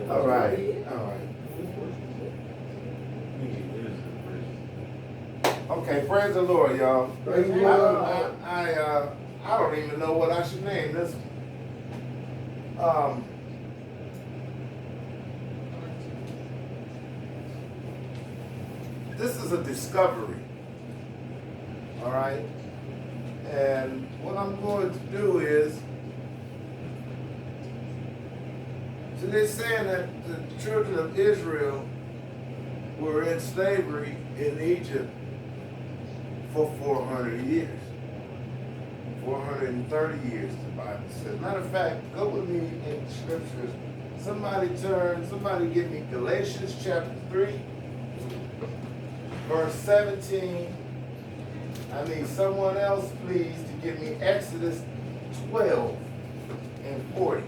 All right. Okay, praise the Lord, y'all. I don't even know what I should name this. This is a discovery. All right. And what I'm going to do is, so they're saying that the children of Israel were in slavery in Egypt for 400 years. 430 years, the Bible says. Matter of fact, go with me in scriptures. Somebody give me Galatians chapter 3, verse 17. I need someone else, please, to give me Exodus 12 and 40.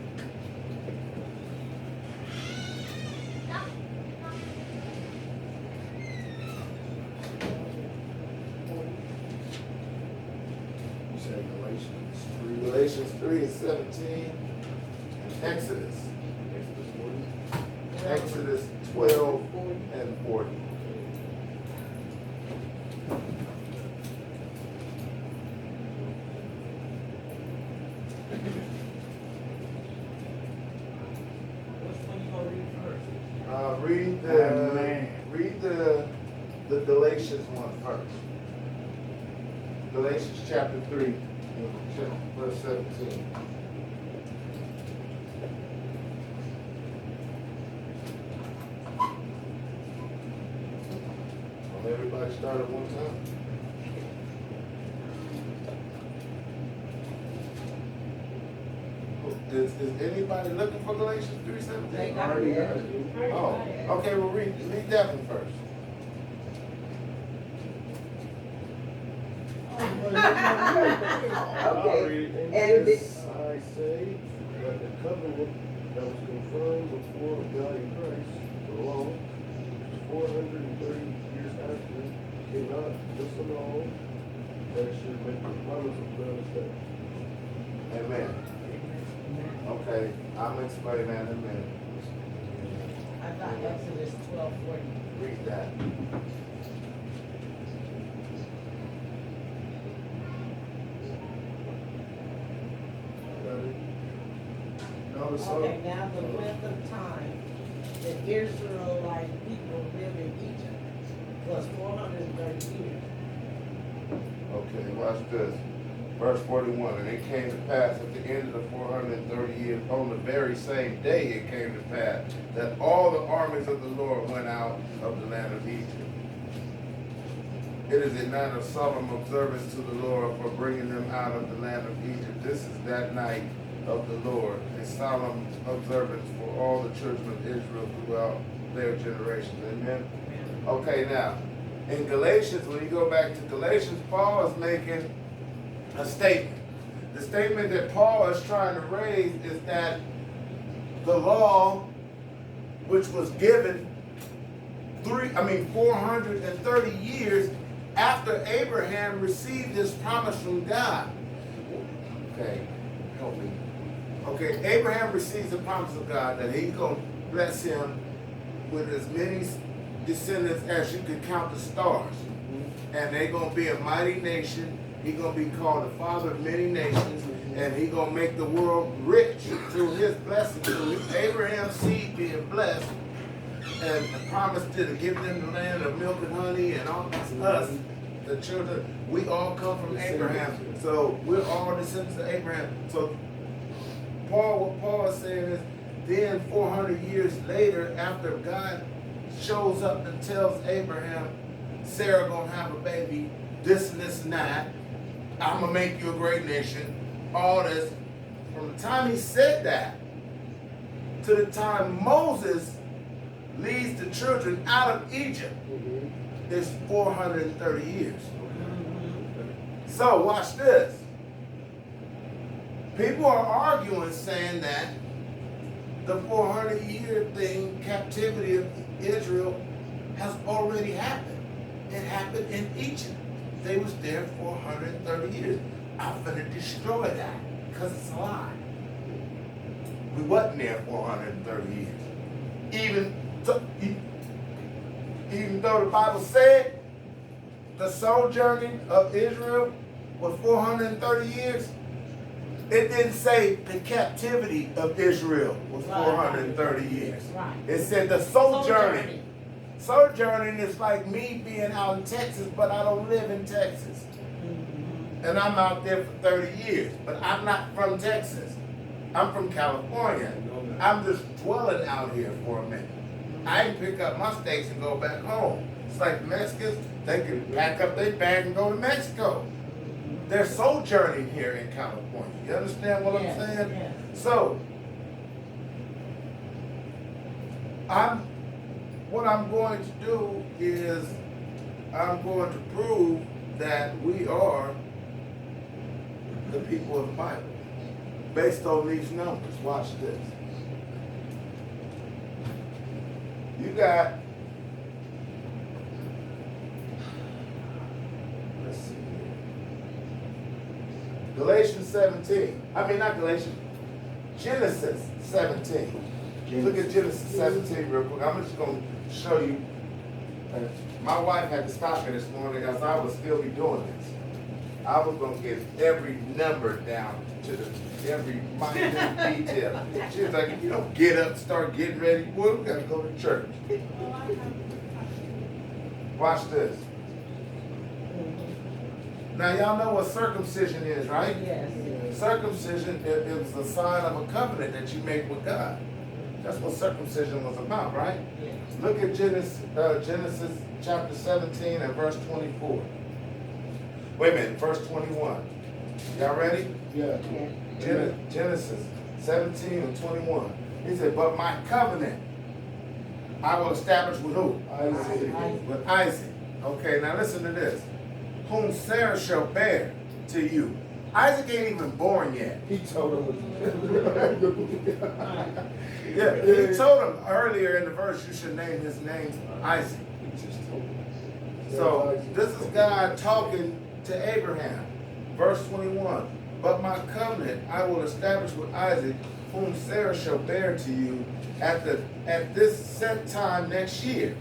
Galatians 3 and 17, and Exodus 12 and 40. Read the Galatians one first. Galatians chapter 3, verse 17. Will everybody start at one time? Is anybody looking for Galatians 3:17? Oh, okay, well read that one first. Okay. And this I say that the covenant that was confirmed before God in Christ, the law, 430 years after, cannot disannul that should make the promise of God established. Amen. Okay, I'm explaining that in a minute. I thought Exodus 12:40. Read that. Okay, now the length of time the Israelite people lived in Egypt was 430 years. Okay, watch this. Verse 41, and it came to pass at the end of the 430 years, on the very same day it came to pass, that all the armies of the Lord went out of the land of Egypt. It is a night of solemn observance to the Lord for bringing them out of the land of Egypt. This is that night of the Lord, a solemn observance for all the children of Israel throughout their generations. Amen? Okay, now, in Galatians, when you go back to Galatians, Paul is making a statement. The statement that Paul is trying to raise is that the law, which was given 430 years after Abraham received this promise from God. Okay, help me. Okay, Abraham receives the promise of God that he's going to bless him with as many descendants as you could count the stars. And they're going to be a mighty nation. He's going to be called the father of many nations. And he's going to make the world rich through his blessing. Through Abraham's seed being blessed. And the promise to give them the land of milk and honey and all us, the children. We all come from Abraham. So we're all descendants of Abraham. So what Paul is saying is, then 400 years later, after God shows up and tells Abraham, Sarah gonna have a baby, this and this and that, I'm gonna make you a great nation, all this. From the time he said that to the time Moses leads the children out of Egypt, is 430 years. So watch this. People are arguing, saying that the 400-year thing, captivity of Israel, has already happened. It happened in Egypt. They was there for 130 years. I'm going to destroy that because it's a lie. We wasn't there 430 years. Even though the Bible said the sojourning of Israel was 430 years, it didn't say the captivity of Israel was 430 years. Right. It said the sojourning. Sojourning is like me being out in Texas, but I don't live in Texas. And I'm out there for 30 years, but I'm not from Texas. I'm from California. I'm just dwelling out here for a minute. I can pick up my stakes and go back home. It's like the Mexicans, they can pack up their bag and go to Mexico. They're sojourning here in California. You understand what I'm saying? Yes. So, what I'm going to do is I'm going to prove that we are the people of the Bible based on these numbers. Watch this. You got, let's see here, Galatians 17. I mean, not Galatians, Genesis 17. Look at Genesis 17 real quick. I'm just going to show you. My wife had to stop me this morning as I would still be doing this. I was going to get every number down to every minute detail. She was like, if you don't get up, start getting ready, boy, we got to go to church. Watch this. Now, y'all know what circumcision is, right? Yes. Circumcision is a sign of a covenant that you make with God. That's what circumcision was about, right? Yes. Look at Genesis chapter 17 and verse 24. Wait a minute, verse 21. Y'all ready? Yeah. Genesis 17 and 21. He said, but my covenant I will establish with who? Isaac. With Isaac. Okay, now listen to this. Whom Sarah shall bear to you. Isaac ain't even born yet. He told him. Yeah, he told him earlier in the verse, you should name his name Isaac. He just told him. So this is God talking to Abraham. Verse 21. But my covenant I will establish with Isaac, whom Sarah shall bear to you at this set time next year.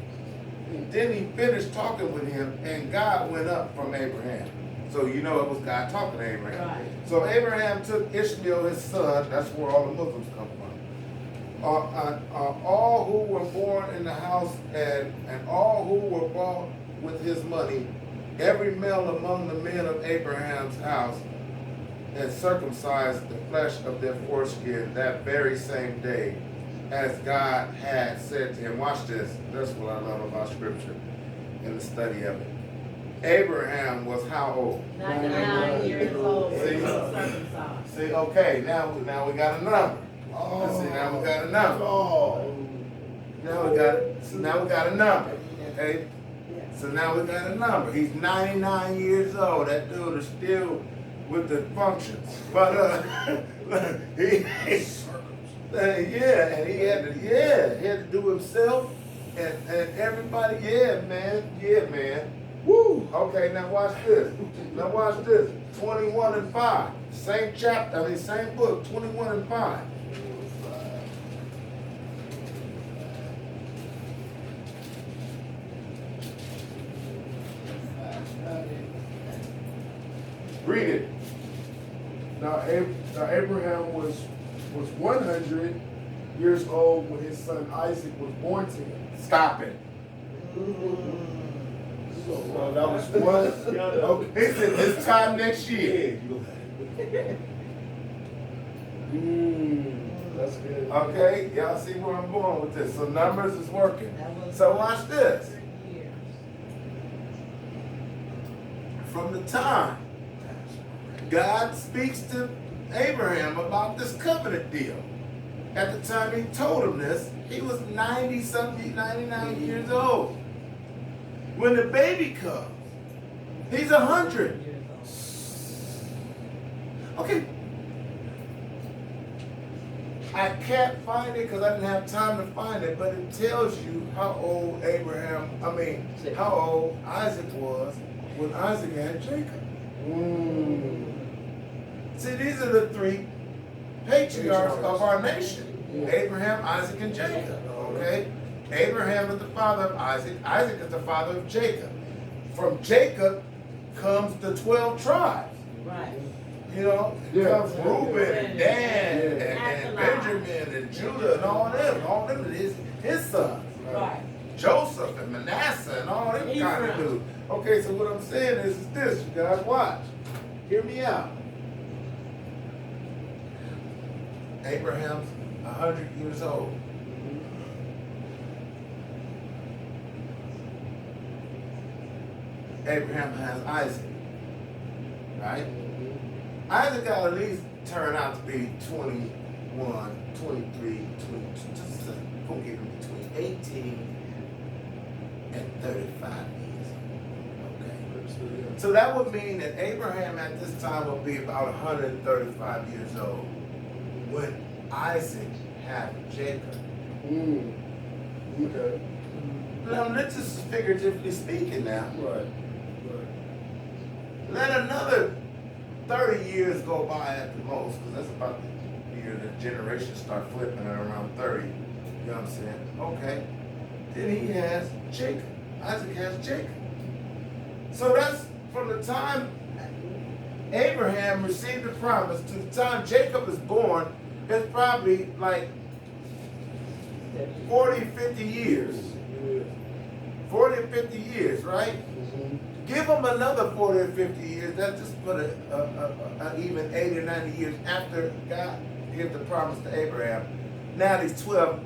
Then he finished talking with him, and God went up from Abraham. So you know it was God talking to Abraham. Right. So Abraham took Ishmael his son. That's where all the Muslims come from. All who were born in the house and all who were bought with his money, every male among the men of Abraham's house, and circumcised the flesh of their foreskin that very same day, as God had said to him. Watch this. That's what I love about Scripture and the study of it. Abraham was how old? 99 years old. See? Circumcised. See, okay, now we got a number. See, now we got a number. Now we got a number. Okay? So now we got a number. He's 99 years old. That dude is still with the functions. But he he had to do himself and everybody. Yeah, man. Woo! Okay, now watch this. 21 and 5. Same chapter, same book, 21 and 5. Read it. Now Abraham was 100 years old when his son Isaac was born to him. Stop it. So that was one. Okay. He said this time next year. That's good. Okay, y'all see where I'm going with this. So numbers is working. That was So watch this. 100 years. From the time God speaks to Abraham about this covenant deal. At the time he told him this, he was 99 years old. When the baby comes, he's 100. Years old. Okay. I can't find it because I didn't have time to find it, but it tells you how old how old Isaac was when Isaac had Jacob. See, these are the three patriarchs of our nation. Abraham, Isaac, and Jacob. Okay? Abraham is the father of Isaac. Isaac is the father of Jacob. From Jacob comes the 12 tribes. Right. You know, comes Reuben and Dan and Benjamin and Judah and all them. All them is his sons. Right. Joseph and Manasseh and all them kind of dudes. Okay, so what I'm saying is this, you guys, watch. Hear me out. Abraham's 100 years old. Abraham has Isaac, right? Isaac got to at least turn out to be 21, 23, 22, just gonna give him between 18 and 35 years. Okay. So that would mean that Abraham at this time would be about 135 years old when Isaac had Jacob. Okay. Now, this is figuratively speaking now. Right. Let another 30 years go by at the most, because that's about the year the generations start flipping at around 30. You know what I'm saying? Okay. Then he has Jacob. Isaac has Jacob. So that's from the time Abraham received the promise to the time Jacob is born, it's probably like 40, 50 years. 40 or 50 years, right? Give them another 40 or 50 years. That just put a even 80 or 90 years after God gave the promise to Abraham. Now these 12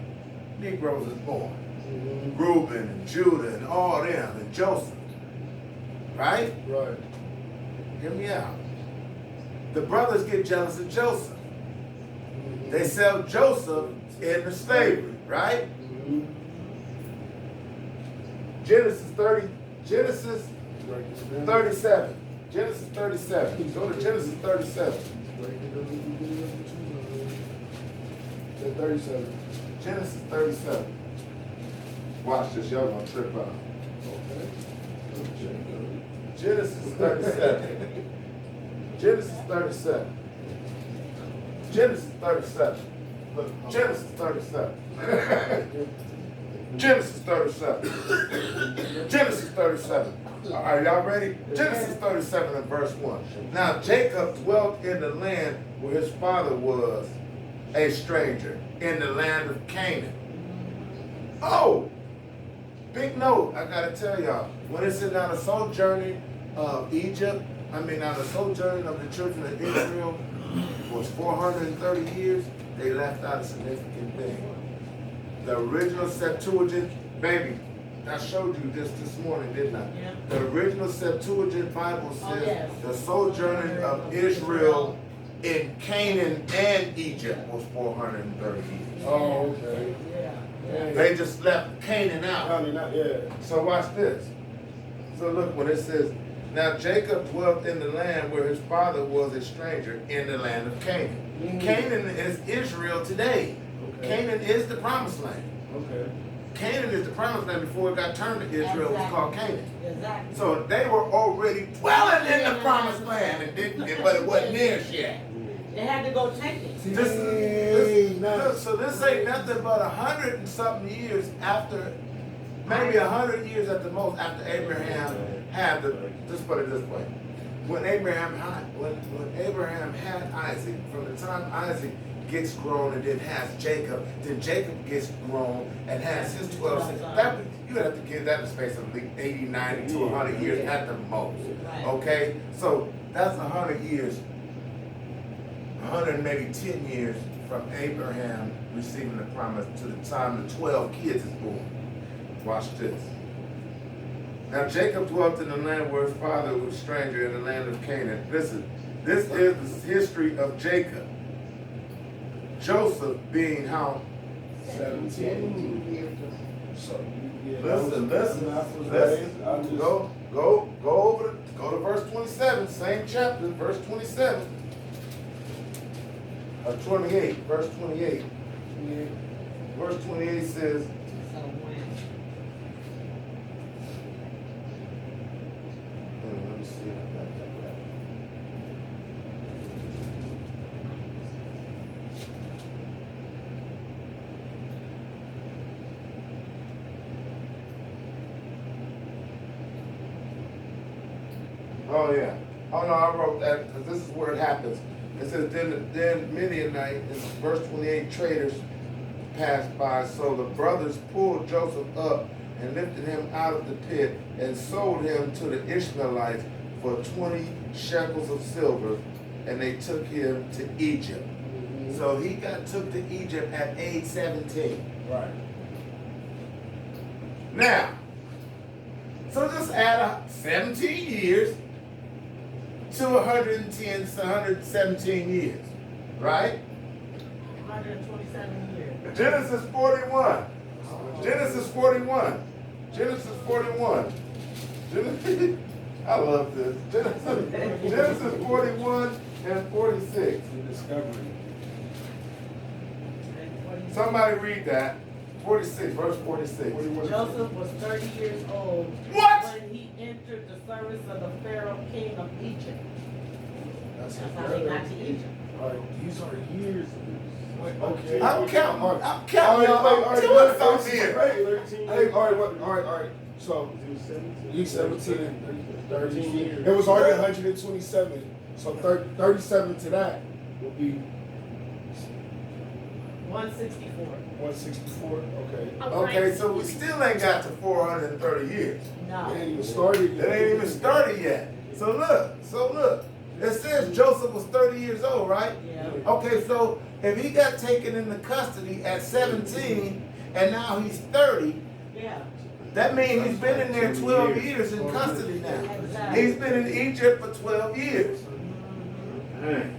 Negroes is born. Reuben and Judah and all them and Joseph. Right? Right. Hear me out. The brothers get jealous of Joseph. They sell Joseph into slavery, right? Genesis 37. Genesis 37. Go to Genesis 37. 37. Genesis 37. Watch this, y'all gonna trip out. Genesis 37. Genesis 37. Genesis 37. Look, Genesis 37. Genesis 37. Genesis 37. Are y'all ready? Genesis 37 and verse 1. Now Jacob dwelt in the land where his father was a stranger, in the land of Canaan. Oh, big note, I gotta tell y'all. When it said now the sojourning of Egypt, now the sojourning of the children of Israel was 430 years, they left out a significant thing. The original Septuagint, baby, I showed you this morning, didn't I? Yeah. The original Septuagint Bible says yes. the sojourning of Israel in Canaan and Egypt was 430 years. Oh, okay. Yeah. They just left Canaan out. Yeah. So watch this. So look, when it says, now Jacob dwelt in the land where his father was a stranger, in the land of Canaan. Canaan is Israel today. Okay. Canaan is the promised land. Okay. Canaan is the promised land before it got turned to Israel. It was called Canaan. Exactly. So they were already dwelling in the promised land, but it wasn't theirs yet. They had to go take it. So this ain't nothing but 100 and something years after, maybe 100 years at the most after Abraham had just put it this way. When Abraham had Isaac, from the time Isaac gets grown and then has Jacob, then Jacob gets grown and has his 12 sons. You have to give that a space of 80, 90 to 100 years at the most. Okay? So that's 100 years, 100 maybe 10 years from Abraham receiving the promise to the time the 12 kids is born. Watch this. Now Jacob dwelt in the land where his father was a stranger, in the land of Canaan. Listen, this is the history of Jacob. Joseph being how? 17. So, Yeah, listen. Go to verse 27, same chapter, verse 27. 28, verse 28. Verse 28 says, So when? let me see if I got that right. Oh yeah. Oh no, I wrote that because this is where it happens. It says, then Midianite, in verse 28, traders passed by. So the brothers pulled Joseph up and lifted him out of the pit and sold him to the Ishmaelites for 20 shekels of silver, and they took him to Egypt. So he got took to Egypt at age 17. Right. Now, so just add 17 years to 110, 117 years, right? 127 years. Genesis 41. Genesis 41. Genesis 41. Genesis, I love this. Genesis 41 and 46. Discovery. Somebody read that. 46, verse 46. Joseph was 30 years old What? when he entered the service of the Pharaoh king of Egypt. That's That's how they got to Egypt. All right, these are years. Okay. I'm counting. I'm All counting. right, I'm doing something here. here. Hey, all right. So, he's 17, 30 years. It was already 127. So 37 to that will be 164. 164. Okay. Okay, so we still ain't got to 430 years. No. It ain't even started It yet. ain't even started yet. So look. It says Joseph was 30 years old, right? Yeah. Okay, so if he got taken into custody at 17 and now he's 30, Yeah. that means he's been in there 12 years in custody now. Exactly. He's been in Egypt for 12 years. Mhm.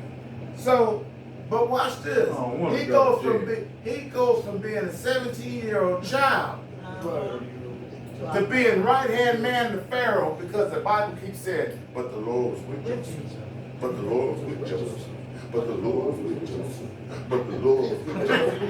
So, but watch this. I don't wanna He go goes to from he goes from being a 17-year-old child Uh-huh. to being right-hand man to Pharaoh, because the Bible keeps saying, but the Lord was with Joseph. But the Lord was with Joseph. But the Lord was with Joseph. But the Lord was with Joseph.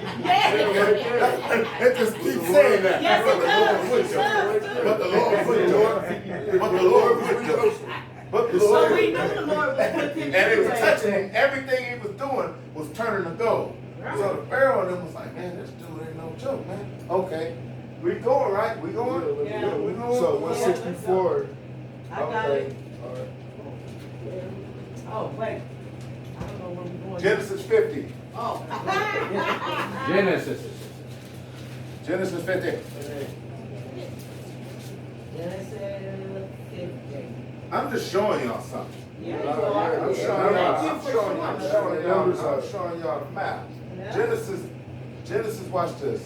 It just keeps saying that. Yes, But it the Lord was with does. Joseph. But the Lord was with Joseph. But the Lord was with Joseph. But the So Lord we was knew the Lord was with him. and it was anyway. touching him. Everything he was doing was turning to gold. Right. So the Pharaoh and them was like, man, this dude ain't no joke, man. Okay. We going, right? We going? Yeah. We going? So 164. I got Okay. it. All right. Oh, wait. I don't know where we're going. Genesis 50. Oh. Genesis. Genesis 50. Genesis 50. I'm just showing y'all something. Yeah, you Yeah, are. I'm showing Thank y'all. you I'm for showing y'all the map. Yeah. Genesis, watch this.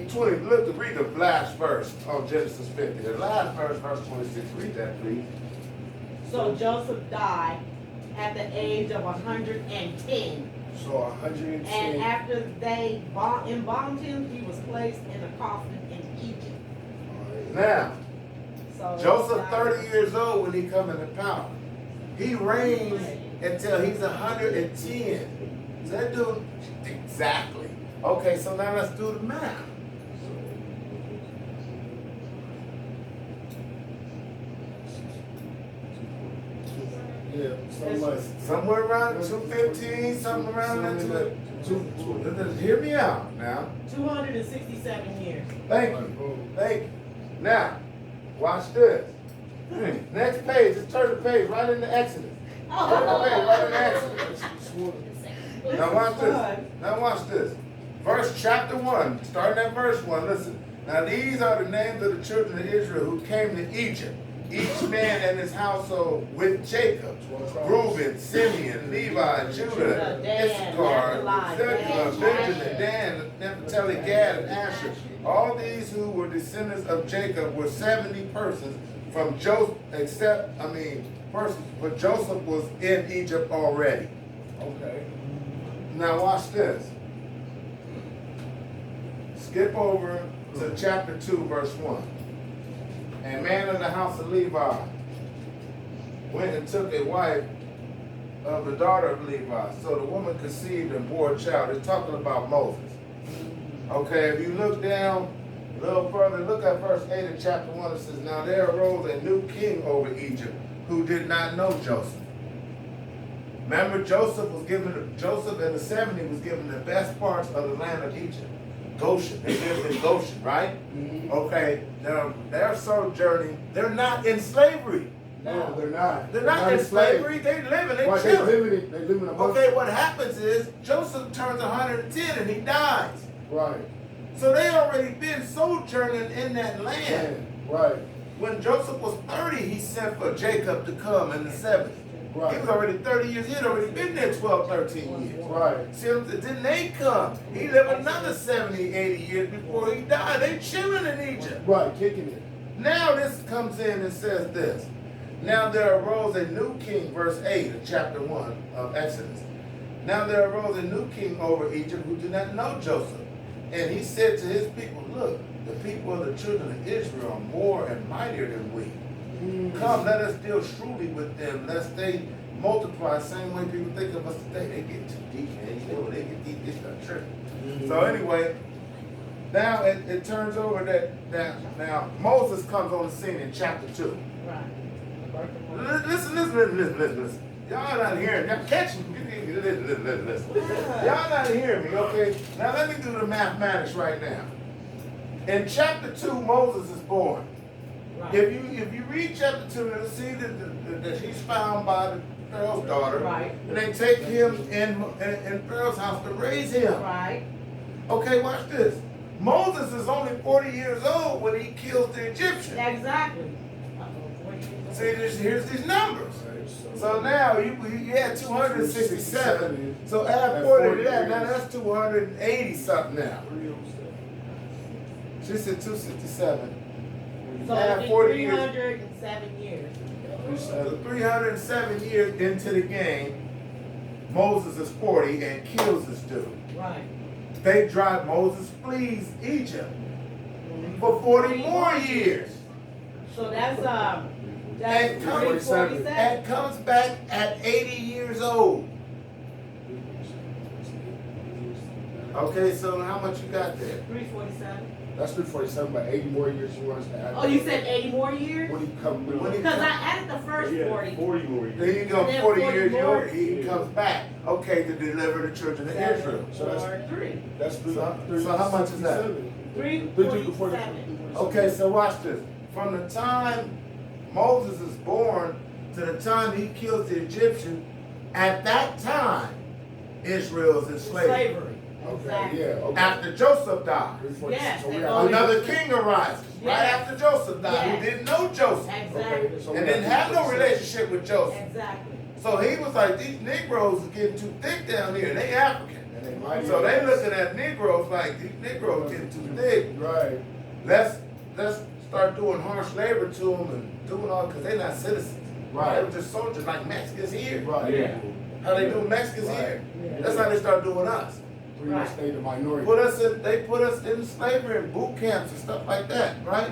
20, look, read the last verse on Genesis 50. The last verse, verse 26. Read that, please. So Joseph died at the age of 110. So 110. And after they embalmed him, he was placed in a coffin in Egypt. Now, So Joseph, 30 years old when he come into power. He reigns until he's 110. So that dude, exactly. Okay, so now let's do the math. Yeah, something like Somewhere around 215, something around that. Hear me out now. 267 years. Thank you. Thank you. Now, watch this. Next page, just turn the page right into Exodus. Turn the page right into Exodus. Now watch this. Now watch this. Chapter 1, starting at verse 1, listen. Now these are the names of the children of Israel who came to Egypt, each man and his household with Jacob, Reuben, Simeon, Levi, Judah, Issachar, Zebulun, Benjamin, Dan, Naphtali, Gad, and Asher. All these who were descendants of Jacob were 70 persons from Joseph, but Joseph was in Egypt already. okay. Now watch this. Skip over to chapter 2, verse 1. And man of the house of Levi went and took a wife of the daughter of Levi. So the woman conceived and bore a child. It's talking about Moses. Okay, if you look down a little further, look at verse 8 of chapter 1. It says, now there arose a new king over Egypt who did not know Joseph. Remember, Joseph and the 70 was given the best parts of the land of Egypt. Goshen. They lived in Goshen, right? Mm-hmm. Okay, now they're sojourning. They're not in slavery. No, they're not. They're not in slavery. They living. They Right, chilling. they live in a bunch. Okay, what happens is Joseph turns 110 and he dies. Right. So they already been sojourning in that land. Right. When Joseph was 30, he sent for Jacob to come in the 70s. Right. He was already 30 years. He had already been there 12, 13 years. Right. See, then they come. He lived another 70, 80 years before he died. They chilling in Egypt. Right, kicking it. Now this comes in and says this. Now there arose a new king, verse 8 of chapter 1 of Exodus. Now there arose a new king over Egypt who did not know Joseph. And he said to his people, look, the people of the children of Israel are more and mightier than we. Come, let us deal shrewdly with them, lest they multiply. Same way people think of us today. They get too deep, man. You know, when they get deep, they start tripping. So anyway, now it turns over that now Moses comes on the scene in chapter 2. Right. Listen. Y'all not hearing. Y'all catching. Listen. Y'all not hearing me, okay? Now let me do the mathematics right now. In chapter 2, Moses is born. Right. If you read chapter 2, you'll see that he's found by the Pharaoh's daughter. Right. And they take him in Pharaoh's house to raise him. Right. Okay, watch this. Moses is only 40 years old when he kills the Egyptian. Exactly. See, here's these numbers. So now you had 267. So add 40 to that. Now that's 280 something now. She said 267. So Add it'd 40 be years. 307 years. So 307 years into the game, Moses is 40 and kills this dude. Right. They drive Moses flees Egypt for 40 more years. So that's And comes, 347. and comes back at 80 years old. Okay, so how much you got there? 347. That's 347, but 80 more years you want us to add. Oh, you said 80 more years? When he come, Because I added the first 40. 40 more. There you go, And then 40 40 years more. old, he comes back. Okay, to deliver the children of Israel. So that's- 3. that's So how much is that? 347. Okay, so watch this. From the time Moses is born to the time he kills the Egyptian, at that time, Israel is in slavery. Okay, Exactly. yeah, okay. After Joseph died, 346. Yes, So we and got another king arises. Right Yes. after Joseph died, Yes. who didn't know Joseph Exactly. so we and got didn't have no 346. relationship with Joseph. Exactly. So he was like, these Negroes are getting too thick down here. They African. And they mighty So they as- looking at Negroes like, these Negroes getting too thick. Right. Let's start doing harsh labor to them and doing all, because they're not citizens. Right. They were just soldiers like Mexicans here. Right. Yeah. How they do Mexicans Right. here. Yeah. That's how they start doing us. Pretty much stayed a minority. They put us in slavery and boot camps and stuff like that, right?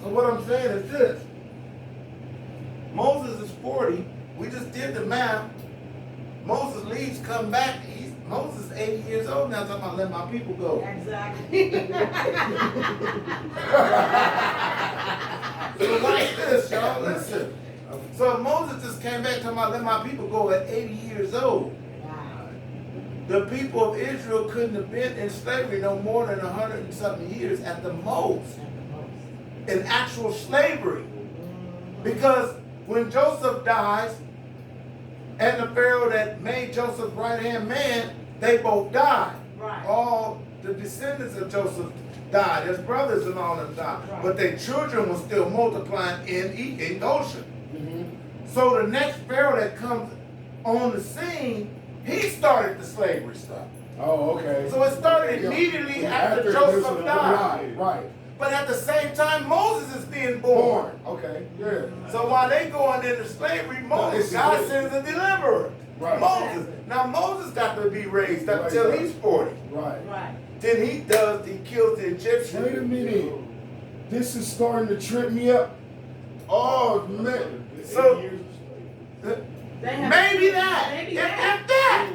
So what I'm saying is this. Moses is 40. We just did the math. Moses leaves, come back. Moses is 80 years old now, talking about let my people go. Exactly. So like this, y'all, listen. So Moses just came back talking about let my people go at 80 years old. Wow. The people of Israel couldn't have been in slavery no more than 100 and something years at the most. In actual slavery. Because when Joseph dies, and the Pharaoh that made Joseph right-hand man, they both died. Right. All the descendants of Joseph died. His brothers and all of them died. Right. But their children were still multiplying in Goshen. Mm-hmm. So the next Pharaoh that comes on the scene, he started the slavery stuff. Oh, okay. So it started Yeah. immediately Yeah, after Joseph Joseph died. Right. But at the same time, Moses is being born. Okay. Yeah. So while they going into slavery, Moses, it's God good. sends a deliverer. Right. Moses. Now Moses got to be raised up Right, till right. he's 40. Right. Right. Then he kills the Egyptian. Wait a minute. This is starting to trip me up. Oh man. So They have- maybe that. Maybe If that. that.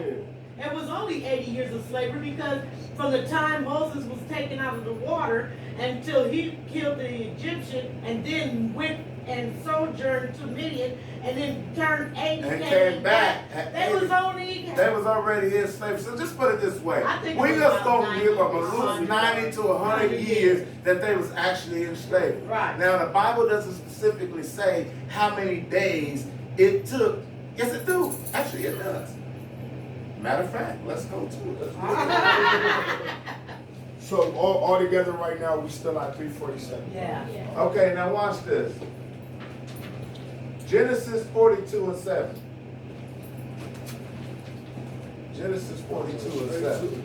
It was only 80 years of slavery because from the time Moses was taken out of the water until he killed the Egyptian and then went and sojourned to Midian, and then turned 80 And came back. They was only. They was already in slavery. So just put it this way. I think We it was just about gonna give them a 90 loose 90 to 100 years that they was actually in slavery. Right. Now the Bible doesn't specifically say how many days it took. Yes, it do. Actually, it does. Matter of fact, let's go to it. So all together right now, we still at 347. Yeah. Okay, now watch this. Genesis 42 and 7. Genesis 42 and 7.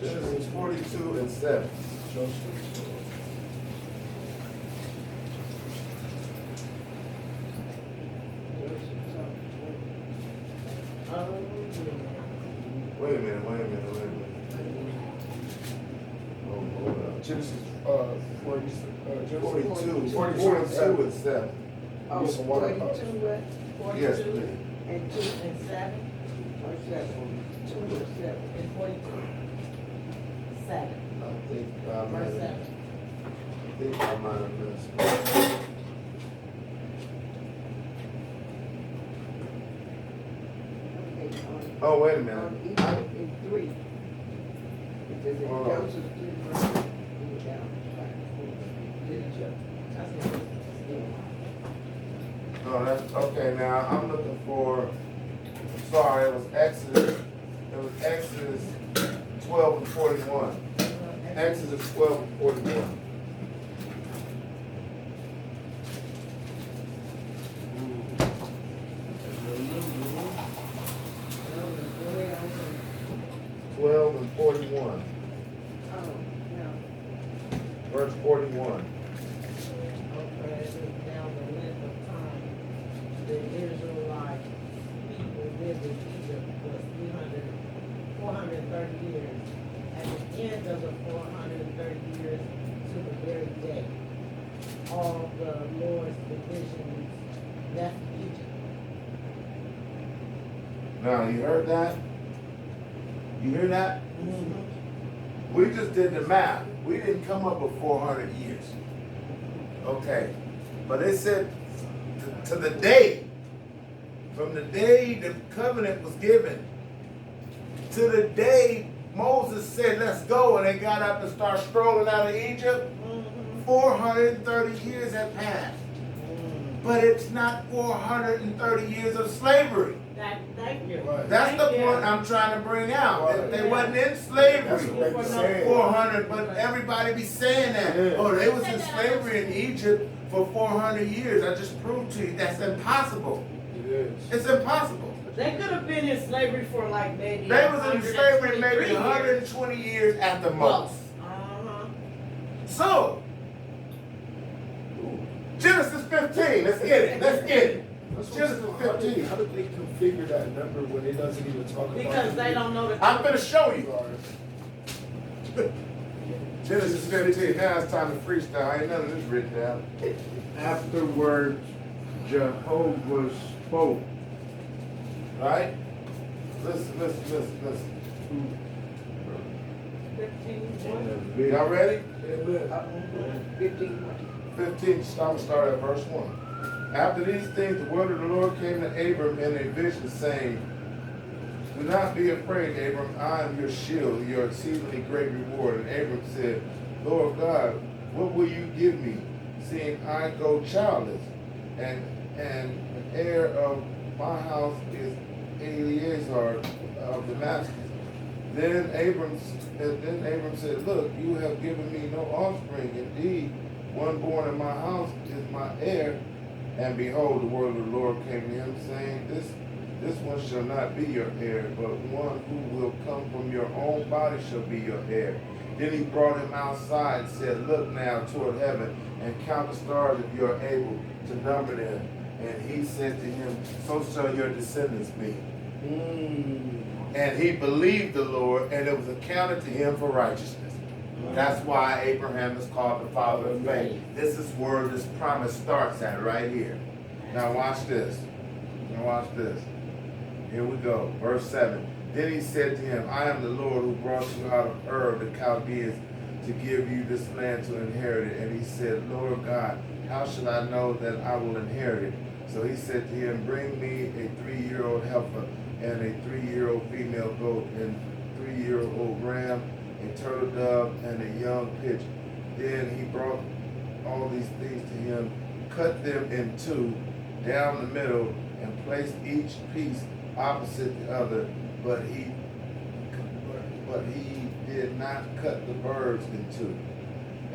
Genesis 42 and 7. Wait a minute. Oh, hold up. Genesis 42 and 7. and 7. Oh, Need some water, 42, what? 42 Yes, please. and 2 and 7? Or 7? 2 and 7 and 42. 7. I think Verse 7. I might have missed. Oh, wait a minute. In 3. It says in Hold on. Joseph 3 verse down. Oh, that's okay. Now I'm looking for. Sorry, it was Exodus. It was Exodus 12 and 41. Exodus 12 and 41. And 41. Verse 41. Down the length of time, the Israelite people lived in Egypt was 430 years. At the end of the 430 years to the very day, all the Lord's divisions left Egypt. Now you heard that? You hear that? We just did the math. We didn't come up with 400 years. Okay. But it said to the day, from the day the covenant was given, to the day Moses said, let's go, and they got up and started strolling out of Egypt, 430 years had passed. But it's not 430 years of slavery. Thank you. Right. That's the Thank you. point I'm trying to bring out. Right. They wasn't in That's slavery. what they be saying. 400, but everybody be saying that. Yeah. Oh, they was in slavery in Egypt for 400 years. I just proved to you that's impossible. It is. It's impossible. They could have been in slavery for like maybe. They was in slavery 123 maybe years. 120 years at the most. So, Genesis 15, let's get it. Let's get it. Genesis 15. How did they configure that number when it doesn't even talk about Because they don't know the. I'm going to show you. Genesis 15, now it's time to freestyle. Ain't none of this written down. Afterwards, Jehovah spoke. Right? Listen. 15. Y'all ready? 15. 15, start at verse 1. After these things, the word of the Lord came to Abram in a vision, saying, do not be afraid, Abram. I am your shield, your exceedingly great reward. And Abram said, Lord God, what will you give me, seeing I go childless? And the heir of my house is Eleazar of Damascus. Then Abram said, look, you have given me no offspring. Indeed, one born in my house is my heir. And behold, the word of the Lord came to him, saying, this one shall not be your heir, but one who will come from your own body shall be your heir. Then he brought him outside and said, look now toward heaven and count the stars if you are able to number them. And he said to him, so shall your descendants be. And he believed the Lord, and it was accounted to him for righteousness. That's why Abraham is called the father of faith. This is where this promise starts at, right here. Now watch this. Here we go. Verse 7. Then he said to him, I am the Lord who brought you out of Ur of the Chaldeans to to give you this land to inherit it. And he said, Lord God, how shall I know that I will inherit it? So he said to him, bring me a 3-year-old heifer and a 3-year-old female goat and 3-year-old ram, a turtle dove, and a young pigeon. Then he brought all these things to him, cut them in two down the middle, and placed each piece opposite the other, but he did not cut the birds in two.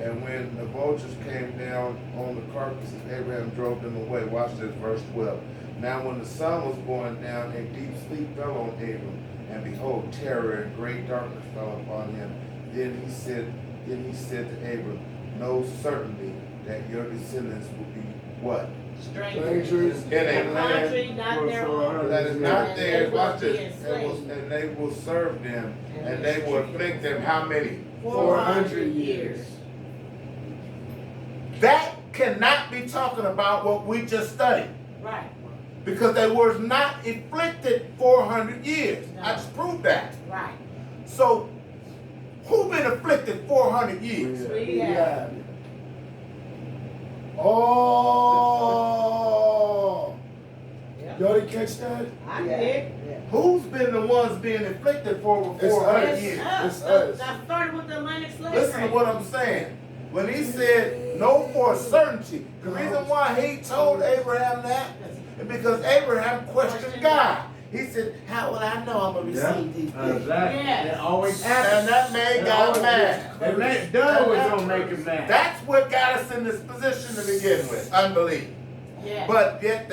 And when the vultures came down on the carcasses, Abraham drove them away. Watch this, verse 12. Now when the sun was going down, a deep sleep fell on Abram, and behold, terror and great darkness fell upon him. Then he said to Abram, know certainly that your descendants will be what? Strangers. In a country land not their own. that is not And theirs. they will Watch be this. enslaved. And they will serve them, and they will afflict them. How many? 400 years. That cannot be talking about what we just studied. Right. Because they were not afflicted 400 years. No. I just proved that. Right. So, who been afflicted 400 years? We have. Oh, Yep. y'all didn't catch that? I did. Who's been the ones being afflicted for over It's 400 us. years? It's us. That started with the Atlantic slave Listen trade. to what I'm saying. When he said no for certainty, the reason why he told Abraham that is because Abraham questioned God. He said, how will I know I'm going to receive these things? Exactly. Yes. It always And happens. that man got mad. And that done was gonna make him mad. That's what got us in this position to begin with, unbelief. Yeah. But yet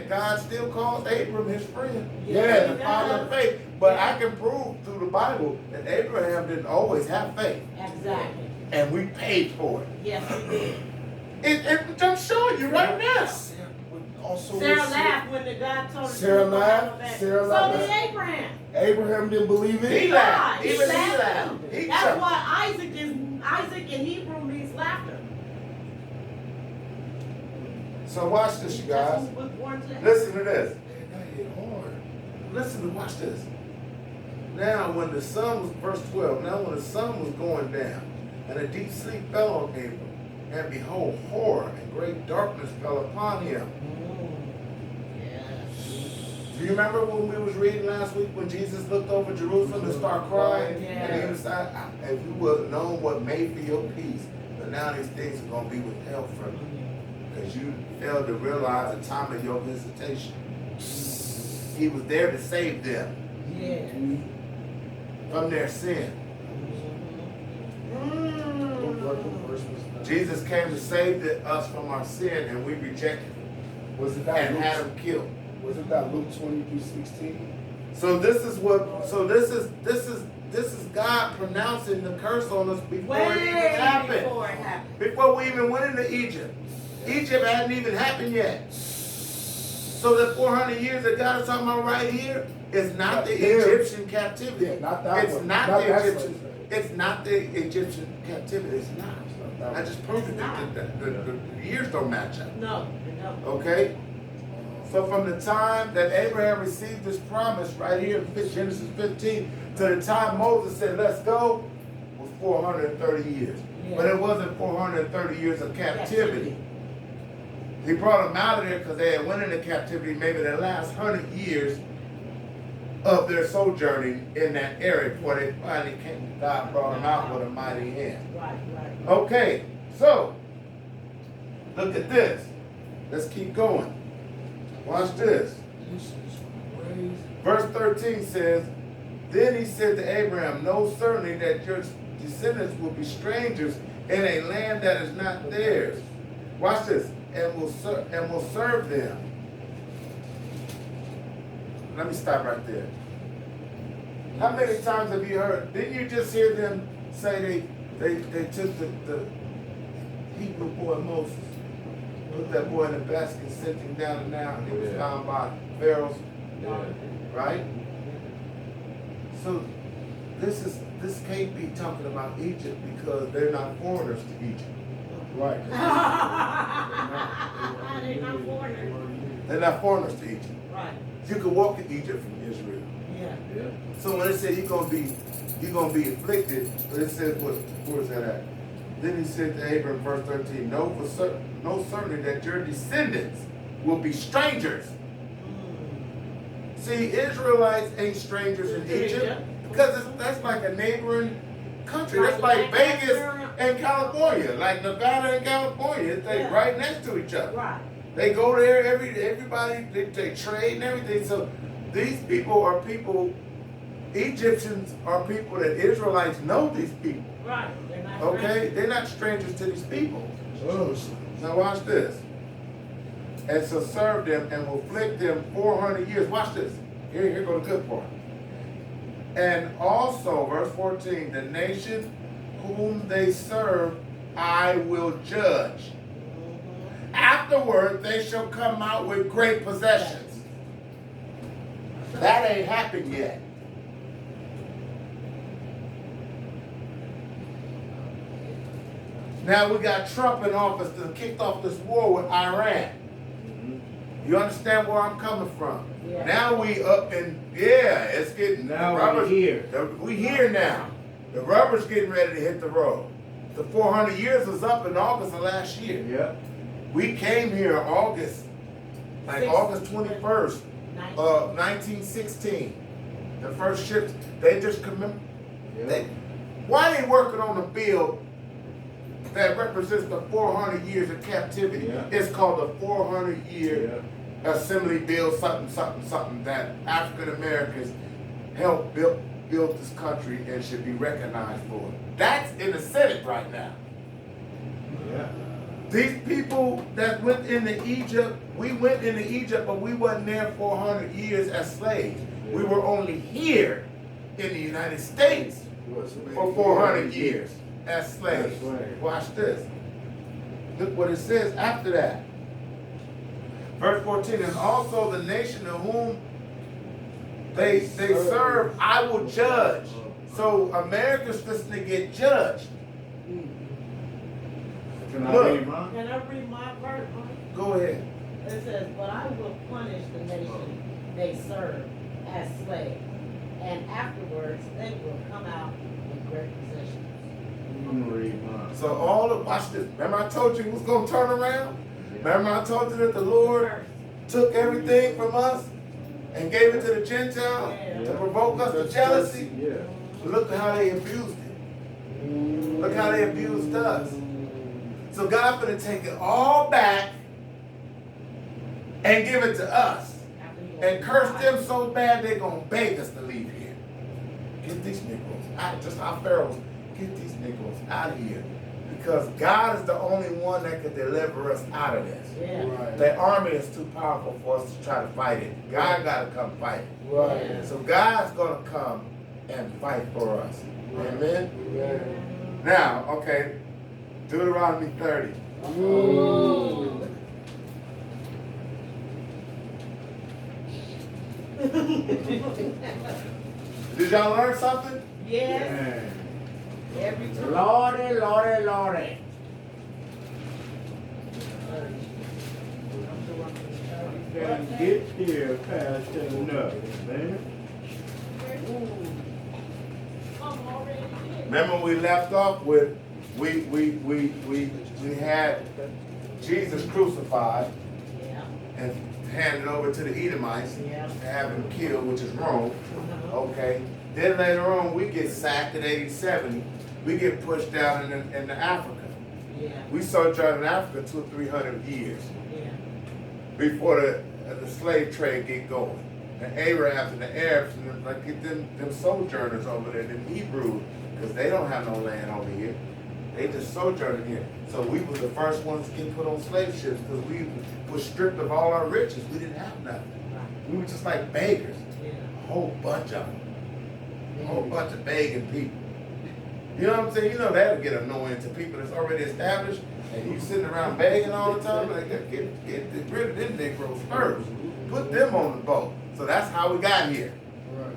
God still calls Abram his friend. Yeah, The father of faith. But I can prove through the Bible that Abraham didn't always have faith. Exactly. And we paid for it. Yes, we did. I'm showing you right now. Also, Sarah laughed when the God told her. Sarah laughed. Sarah So laughed. did Abraham. Abraham didn't believe it. He laughed. He Even he laughed. laughed. He That's jumped. why Isaac in Hebrew means laughter. So watch this, you guys. That's who was born to Listen to this. Man, that hit hard. Listen to watch this. Now when the sun was, verse 12, now when the sun was going down, and a deep sleep fell on Abram, and behold, horror and great darkness fell upon him. Do you remember when we was reading last week when Jesus looked over Jerusalem and started crying? Yeah. And he was like, if you would have known what made for your peace, but now these things are going to be withheld from you. Because you failed to realize the time of your visitation. He was there to save them Yeah. from their sin. Jesus came to save us from our sin, and we rejected him Was it that and had Luke? him killed. Wasn't that Luke 20-16? So this is God pronouncing the curse on us before it even happened. Before it happened. Before we even went into Egypt. Egypt hadn't even happened yet. So the 400 years that God is talking about right here is not the Egyptian captivity. Yeah, not that It's one. not Not the that Egyptian. slave trade. It's not the Egyptian captivity. It's not. I just proved it. It's not. The years don't match up. No. Okay? So from the time that Abraham received this promise right here in Genesis 15 to the time Moses said, let's go, was 430 years. Yeah. But it wasn't 430 years of captivity. He brought them out of there because they had went into captivity maybe the last 100 years of their sojourning in that area before they finally came. God brought them out with a mighty hand. Right. Okay, so look at this. Let's keep going. Watch this. This is crazy. Verse 13 says, then he said to Abraham, know certainly that your descendants will be strangers in a land that is not theirs. Watch this. And will serve them. Let me stop right there. How many times have you heard? Didn't you just hear them say they took the Hebrew boy Moses, put that boy in a basket, sent him down and down, and he was found by Pharaoh's right? So this can't be talking about Egypt because they're not foreigners to Egypt. Right. They're not foreigners. They're not foreigners to Egypt. Right. You could walk in Egypt from Israel. Yeah. Yeah. So when it says you're gonna be afflicted, but it says where is that at? Then he said to Abraham, verse 13, know certainly that your descendants will be strangers. See, Israelites ain't strangers in Egypt because that's like a neighboring country. That's like Vegas and California, like Nevada and California. They right next to each other. Right. They go there everybody they trade and everything. So these people are people. Egyptians are people that Israelites know these people. Right. They're not Okay, they're not strangers to these people. Now watch this. And so serve them and will afflict them 400 years. Watch this. Here go the good part. And also, verse 14, the nation whom they serve, I will judge. Afterward, they shall come out with great possessions. That ain't happened yet. Now we got Trump in office that kicked off this war with Iran. You understand where I'm coming from? Yeah. Now we up in, it's getting, Now we're here. We here now. The rubber's getting ready to hit the road. The 400 years was up in August of last year. Yeah. We came here August 21st of 1916. The first ships, they just commemorate. Yeah. Why they working on a bill that represents the 400 years of captivity? Yeah. It's called the 400-year Assembly Bill something that African Americans helped build this country and should be recognized for. That's in the Senate right now. Yeah. These people that went into Egypt, we went into Egypt, but we wasn't there 400 years as slaves. We were only here in the United States for 400 years as slaves. Watch this. Look what it says after that. Verse 14, and also the nation of whom they serve, I will judge. So America's just to get judged. Can I Look. read mine? Can I read my part? Go ahead. It says, but I will punish the nation they serve as slaves, and afterwards they will come out with great possessions. I'm gonna read mine. So watch this. Remember I told you it was going to turn around? Remember I told you that the Lord took everything from us and gave it to the Gentiles to provoke us to jealousy? Yeah. Look at how they abused it. Look how they abused us. So God's going to take it all back and give it to us. And curse them so bad they're going to beg us to leave here. Get these Negroes out. Just our pharaohs. Get these Negroes out of here. Because God is the only one that can deliver us out of this. Yeah. Right. The army is too powerful for us to try to fight it. God got to come fight it. Right. So God's going to come and fight for us. Amen? Amen. Now, okay, Deuteronomy 30. Ooh. Did y'all learn something? Yes, Man. every time. Lordy, Lordy, Lordy. Can't get here fast enough, man. Remember we left off with we had Jesus crucified Yeah, and handed over to the Edomites yeah. and have him killed, which is Rome. Okay. Then later on we get sacked in 80-70. We get pushed down into Africa. Yeah, We sojourned in Africa 200 or 300 years yeah. before the slave trade get going. The Arabs and the Arabs and them sojourners over there, them Hebrews, because they don't have no land over here. They just sojourning here. So we were the first ones to get put on slave ships because we were stripped of all our riches. We didn't have nothing. We were just like beggars. Yeah. A whole bunch of them. A whole bunch of begging people. You know what I'm saying? You know that'll get annoying to people that's already established and you sitting around begging all the time. Like, get rid of them Negroes first. Put them on the boat. So that's how we got here. Right.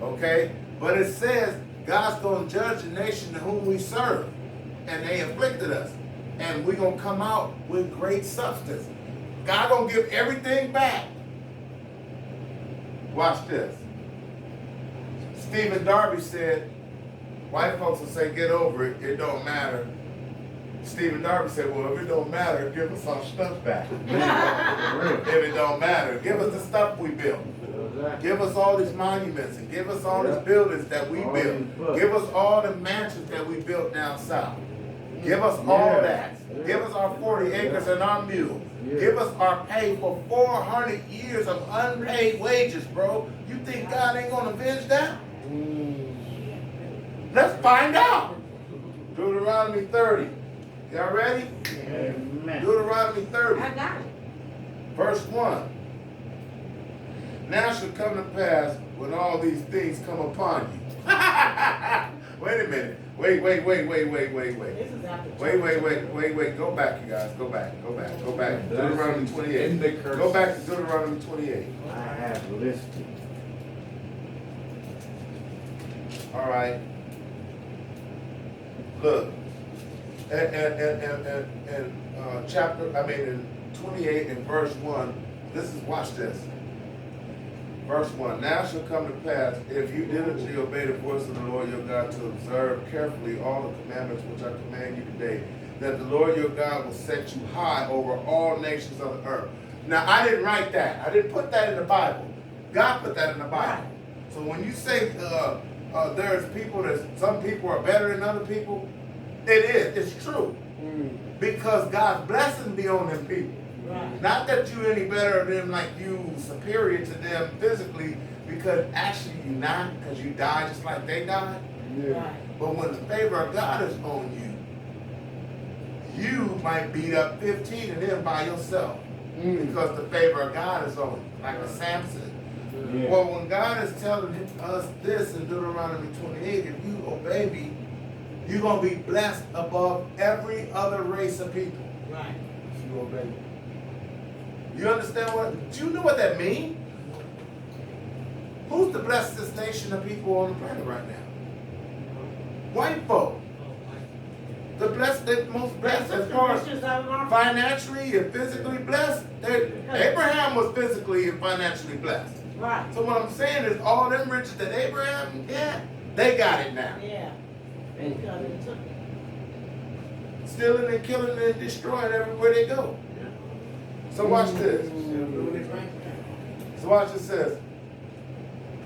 Okay? But it says God's going to judge the nation to whom we serve. And they afflicted us. And we're going to come out with great substance. God going to give everything back. Watch this. Stephen Darby said, white folks will say, get over it, it don't matter. Stephen Darby said, well, if it don't matter, give us our stuff back. If it don't matter, give us the stuff we built. Give us all these monuments and give us all these buildings that we built. Give us all the mansions that we built down south. Give us all that. Give us our 40 acres and our mule. Give us our pay for 400 years of unpaid wages, bro. You think God ain't gonna avenge that? Let's find out. Deuteronomy 30. Y'all ready? Amen. Deuteronomy 30. I got it. Verse 1. Now shall come to pass when all these things come upon you. Wait a minute. Wait. This is after Wait. Go back, you guys. Go back. Deuteronomy 28. Go back to Deuteronomy 28. I have listed. All right. Look. And in 28 and verse 1, watch this. Verse 1, now shall come to pass, if you diligently obey the voice of the Lord your God to observe carefully all the commandments which I command you today, that the Lord your God will set you high over all nations of the earth. Now, I didn't write that. I didn't put that in the Bible. God put that in the Bible. So when you say there's people some people are better than other people, it is. It's true. Because God's blessing be on them people. Right. Not that you any better than them, like you superior to them physically, because actually you're not, because you die just like they died. Right. But when the favor of God is on you, you might beat up 15 of them by yourself. Because the favor of God is on you, like a Samson. Yeah. Well, when God is telling us this in Deuteronomy 28, if you obey me, you're going to be blessed above every other race of people. Right. If you obey me. You understand do you know what that means? Who's the blessedest nation of people on the planet right now? White folk. The most blessed as far as financially and physically blessed. Abraham was physically and financially blessed. Right. So what I'm saying is all them riches that Abraham had, they got it now. Yeah. Because it took it. Stealing and killing and destroying everywhere they go. So watch this. So watch this says.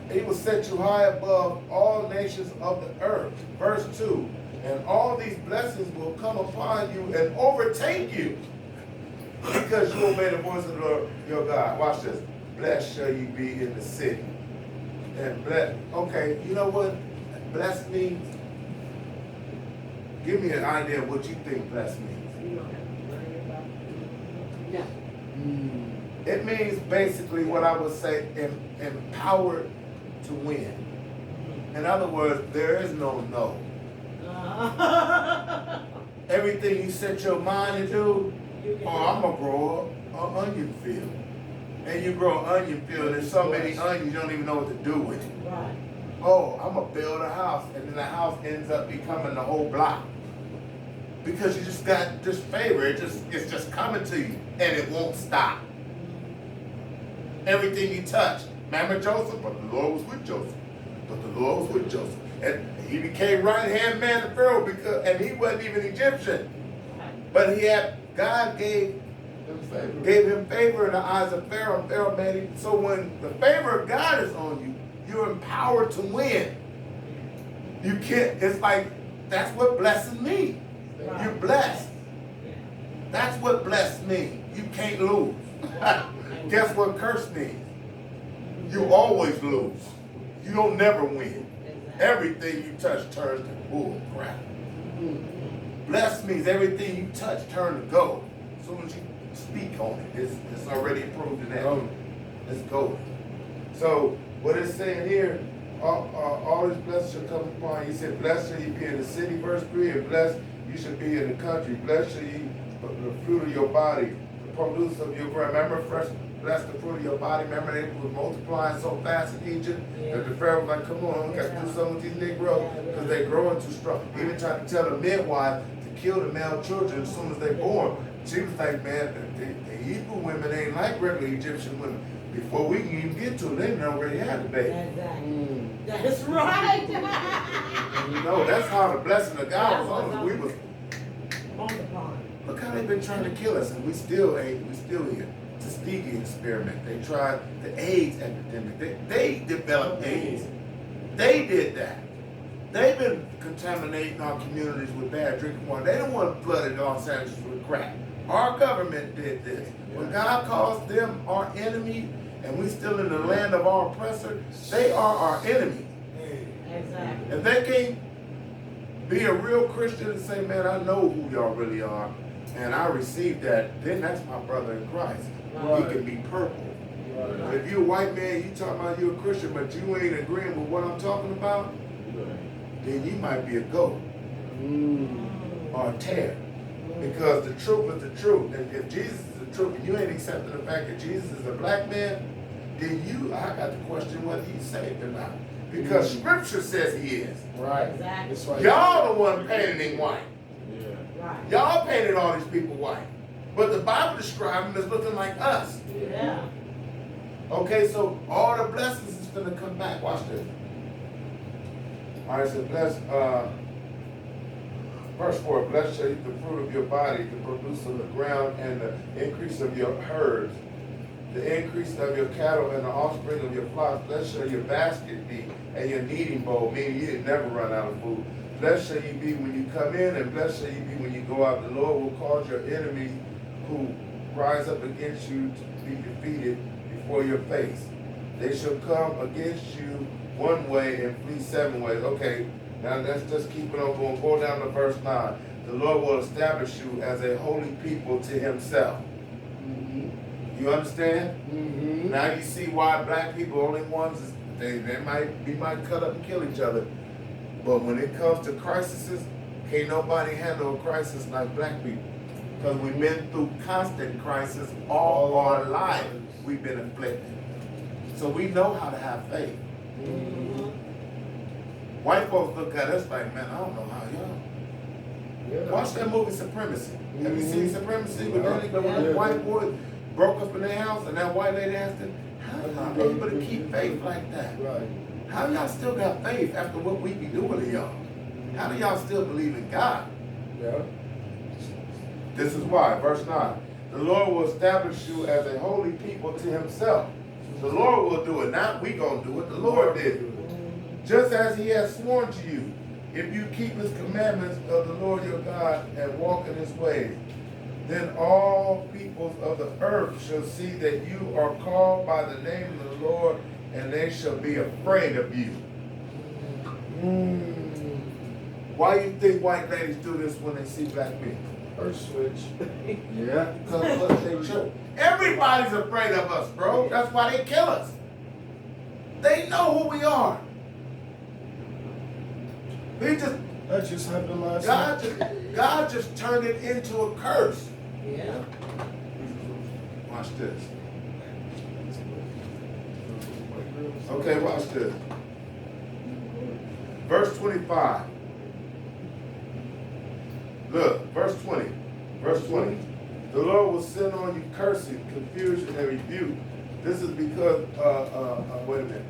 He will set you high above all nations of the earth. Verse 2. And all these blessings will come upon you and overtake you because you obey the voice of the Lord your God. Watch this. Blessed shall you be in the city. And blessed. Okay, you know what blessed means? Give me an idea of what you think blessed means. You don't have to worry about it. No. It means basically what I would say empowered to win. In other words, there is no no. Everything you set your mind to do, I'm going to grow an onion field. And you grow an onion field, there's so many onions you don't even know what to do with it. Right. Oh, I'm going to build a house, and then the house ends up becoming the whole block. Because you just got this favor, it's just coming to you, and it won't stop. Everything you touch. Remember Joseph? But the Lord was with Joseph. And he became right-hand man to Pharaoh and he wasn't even Egyptian. But God gave him favor in the eyes of Pharaoh. Pharaoh made him. So when the favor of God is on you, you're empowered to win. You can't, it's like, that's what blessing means. You're blessed. That's what blessed means. You can't lose. Guess what curse means? You always lose. You don't never win. Everything you touch turns to bull crap. Blessed means everything you touch turns to gold. As soon as you speak on it, it's already approved in that. It's gold. So what it's saying here, all these blessings shall come upon you. He said, blessed shall you be in the city, verse 3, and blessed you shall be in the country. Blessed shall you the fruit of your body, the produce of your ground. Remember first, bless the fruit of your body. Remember they were multiplying so fast in Egypt that the Pharaoh was like, come on, we got to do something with these Negroes because they're growing too strong. He even tried to tell the midwife to kill the male children as soon as they're born. She was like, man, the Hebrew women ain't like regular Egyptian women. Before we can even get to them, they already had the baby. Exactly. That's right. You know, that's how the blessing of God was on us. We was, On the pond. look how they've been trying to kill us, and we still ain't. We still here. Tuskegee experiment. They tried the AIDS epidemic. They developed AIDS. They did that. They've been contaminating our communities with bad drinking water. They don't want to flood it Los Angeles with crack. Our government did this. When God calls them our enemy, and we still in the land of our oppressor, they are our enemy. Exactly. If they can't be a real Christian and say, man, I know who y'all really are, and I received that, then that's my brother in Christ. Right. He can be purple. Right. But if you're a white man, you talking about you're a Christian, but you ain't agreeing with what I'm talking about, then you might be a goat or a tear. Because the truth is the truth. And if Jesus is the truth, and you ain't accepting the fact that Jesus is a black man, then I got to question whether he's saved or not. Because Scripture says he is. Right. Exactly. That's right. Y'all the one painted him white. Right. Y'all painted all these people white. But the Bible describes them as looking like us. Yeah. Okay, so all the blessings is going to come back. Watch this. All right, so verse 4, blessed shall you the fruit of your body, the produce of the ground, and the increase of your herds, the increase of your cattle, and the offspring of your flocks. Blessed shall your basket be, and your kneading bowl, meaning you never run out of food. Blessed shall you be when you come in, and blessed shall you be when you go out. The Lord will cause your enemies who rise up against you to be defeated before your face. They shall come against you one way and flee 7 ways. Okay, now let's just keep it on going. Go down to verse 9. The Lord will establish you as a holy people to himself. You understand? Now you see why black people only ones, we might cut up and kill each other. But when it comes to crises, can't nobody handle a crisis like black people. Because we've been through constant crisis all our life. We've been afflicted. So we know how to have faith. White folks look at us like, man, I don't know how y'all. Watch that movie Supremacy. Have you seen Supremacy with the white boy broke up in their house and that white lady asked him, how y'all able to keep faith like that? Right. How y'all still got faith after what we be doing to y'all? How do y'all still believe in God? Yeah. This is why, verse 9. The Lord will establish you as a holy people to himself. The Lord will do it, not we gonna do it. The Lord did it. Just as he has sworn to you, if you keep his commandments of the Lord your God and walk in his ways, then all peoples of the earth shall see that you are called by the name of the Lord, and they shall be afraid of you. Why you think white ladies do this when they see black men? First switch. Yeah. Because look, they choke. Everybody's afraid of us, bro. That's why they kill us. They know who we are. That just happened last night. God just turned it into a curse. Yeah. Watch this. Okay, watch this. Verse 25. Look, verse 20. Verse 20. The Lord will send on you cursing, confusion, and rebuke. This is because, wait a minute.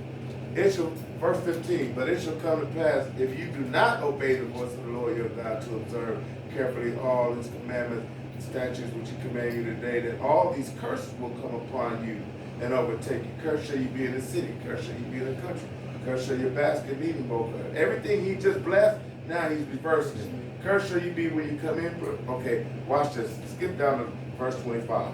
Verse 15, but it shall come to pass, if you do not obey the voice of the Lord your God to observe carefully all his commandments and statutes which he command you today, that all these curses will come upon you and overtake you. Cursed shall you be in the city, cursed shall you be in the country, cursed shall your basket be eating both. Everything he just blessed, now he's reversing it. Cursed shall you be when you come in. Okay, watch this. Skip down to verse 25.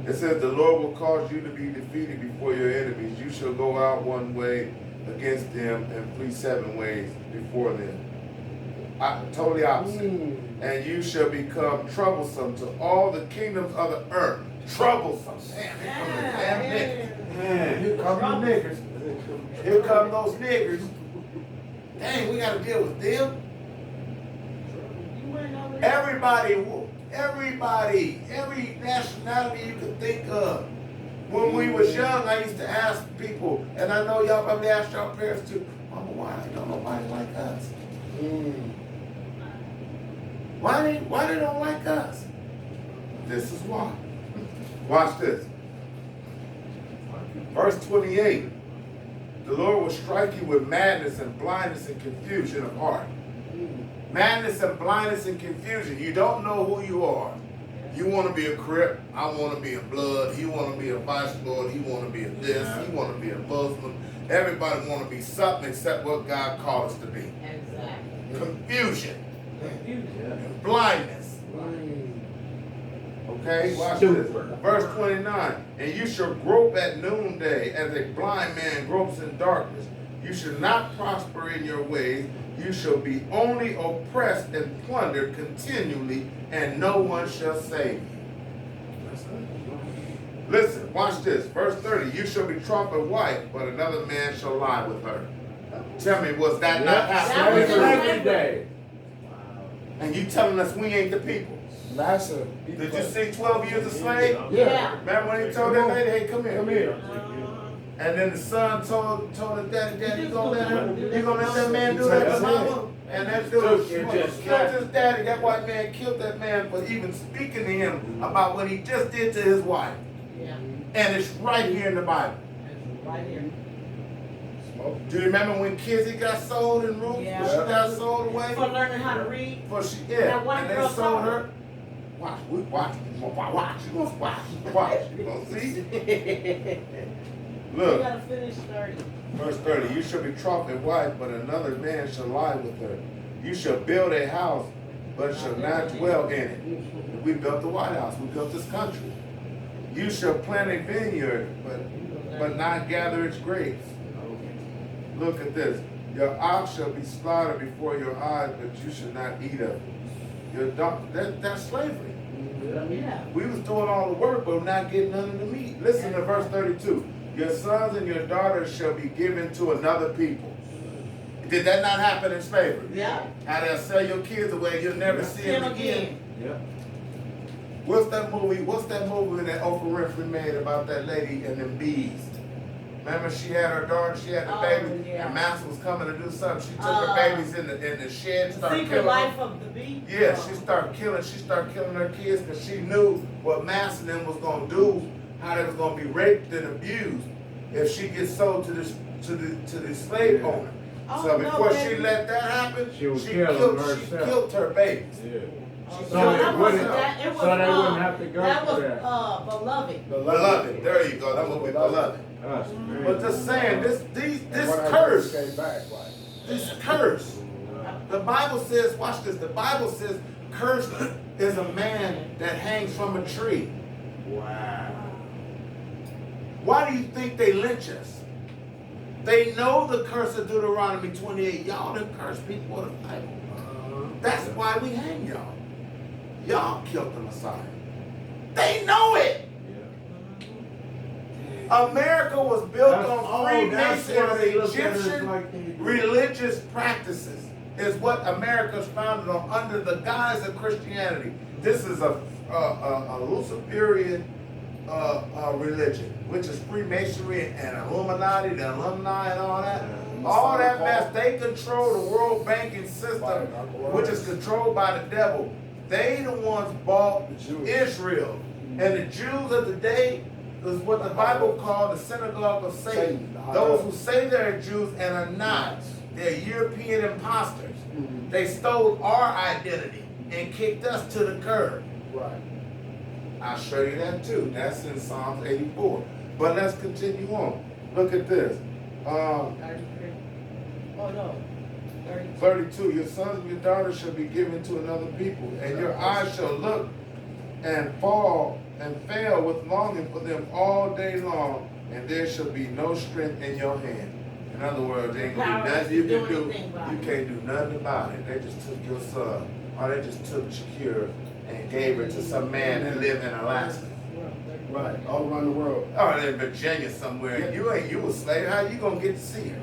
It says, the Lord will cause you to be defeated before your enemies. You shall go out one way against them and flee 7 ways before them. Totally opposite. And you shall become troublesome to all the kingdoms of the earth. Troublesome. Man, here come the niggers. Here come those niggers. Dang, we got to deal with them. Everybody, every nationality you could think of. When we was young, I used to ask people, and I know y'all probably asked y'all parents too, Mama, why don't nobody like us? Why they don't like us? This is why. Watch this. Verse 28. The Lord will strike you with madness and blindness and confusion of heart. Madness and blindness and confusion. You don't know who you are. You want to be a Crip. I want to be a Blood. He want to be a Vice Lord. He want to be a this. He want to be a Muslim. Everybody want to be something except what God called us to be. Exactly. Confusion Confusion. and blindness. Okay, watch this. Verse 29. And you shall grope at noonday as a blind man gropes in darkness. You shall not prosper in your ways. You shall be only oppressed and plundered continually, and no one shall save you. Listen, watch this. Verse 30. You shall be trumpet wife, but another man shall lie with her. Tell me, was that not happening? That was Every day. And you telling us we ain't the people? Massa. Did you see 12 years a slave? Yeah. Remember when he told that lady, hey, come here. Come here. And then the son told her daddy, you gonna let that man do that to mama? And that dude killed his daddy. That white man killed that man for even speaking to him about what he just did to his wife. Yeah. And it's right here in the Bible. It's right here. Do you remember when Kizzy got sold in Ruth? Yeah. When she got sold away? For learning how to read. Yeah. That white And they girl sold told her. Watch. You gonna watch. You gonna see? You Look. gotta finish 30. Verse 30, you shall be trumpet wife, but another man shall lie with her. You shall build a house, but shall not dwell in it. We built the White House. We built this country. You shall plant a vineyard, but not gather its grapes. Look at this. Your ox shall be slaughtered before your eyes, but you shall not eat of it. Your dog, that's slavery. Yeah. We was doing all the work, but not getting none of the meat. Listen to verse 32. Your sons and your daughters shall be given to another people. Did that not happen in slavery? Yeah. How they'll sell your kids away, you'll never see them again. Yeah. What's that movie that Oprah Winfrey made about that lady and them bees? Remember she had her daughter, she had the baby, yeah. and Master was coming to do something. She took her babies in the shed and started Secret killing Life them. of the Bee. Yeah, she started killing her kids because she knew what Master and them was gonna do, how they was gonna be raped and abused if she gets sold to the slave owner. Oh, So no, before she baby. let that happen, She was killing herself. she killed her babies. Yeah. Oh, So no, they that wouldn't- wasn't that. It was, so they wouldn't have to go that through was, that. Beloved. Beloved, there you go. That movie, Beloved. Us, But just saying, this curse, this curse. The Bible says, watch this. The Bible says, cursed is a man that hangs from a tree. Wow. Why do you think they lynch us? They know the curse of Deuteronomy 28. Y'all done curse people with the Bible. That's why we hang y'all. Y'all killed the Messiah. They know it. America was built on Freemasonry, Egyptian religious practices. Is what America's founded on under the guise of Christianity. This is a Luciferian religion, which is Freemasonry and Illuminati, the alumni and all that. All that mess, they control the world banking system, which is controlled by the devil. They the ones bought Israel. And the Jews of the day is what the Bible called the synagogue of Satan. Those who say they're Jews and are not. They're European imposters. They stole our identity and kicked us to the curb. Right. I'll show you that too. That's in Psalms 84. But let's continue on. Look at this. 33. Oh, no. 32. 32. Your sons and your daughters shall be given to another people, and your eyes shall look and fall and fail with longing for them all day long, and there shall be no strength in your hand. In other words, there ain't gonna be nothing you can do. You can't do nothing about it. They just took your son, or they just took Shakira and gave her to some man that lived in Alaska. Right. All around the world. Or in Virginia somewhere. You a slave. How you gonna get to see her?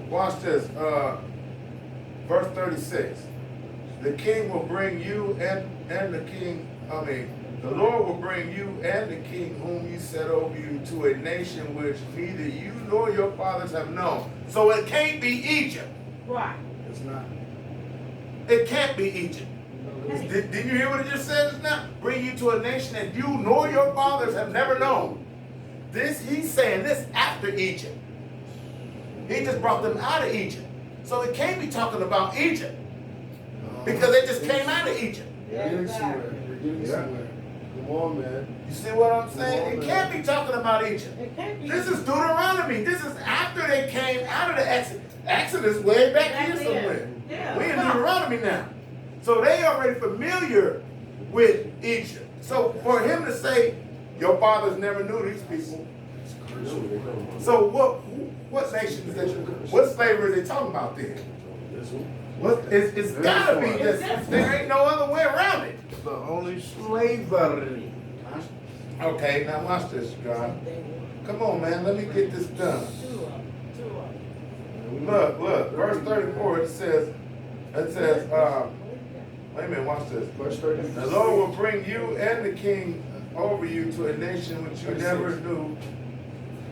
Watch this. Verse 36. The king will bring you and the king, the Lord will bring you and the king whom you set over you to a nation which neither you nor your fathers have known. So it can't be Egypt. Right. It's not. It can't be Egypt. Did you hear what it just said just now? Bring you to a nation that you nor your fathers have never known. he's saying this after Egypt. He just brought them out of Egypt. So it can't be talking about Egypt. Because they just came out of Egypt. You're getting somewhere. You're getting somewhere. Come on, man. You see what I'm saying? It can't be talking about Egypt. It can't be. This is Deuteronomy. This is after they came out of the Exodus. Exodus way back here somewhere. Yeah. We in Deuteronomy now. So they already familiar with Egypt. So for him to say, your fathers never knew these people. So what nation is that? What slavery are they talking about then? It's gotta be this. There ain't no other way around it. It's the only slavery. Okay, now watch this, God. Come on, man. Let me get this done. Look, verse 34, it says, wait a minute, watch this. Verse 30. The Lord will bring you and the king over you to a nation which you never knew,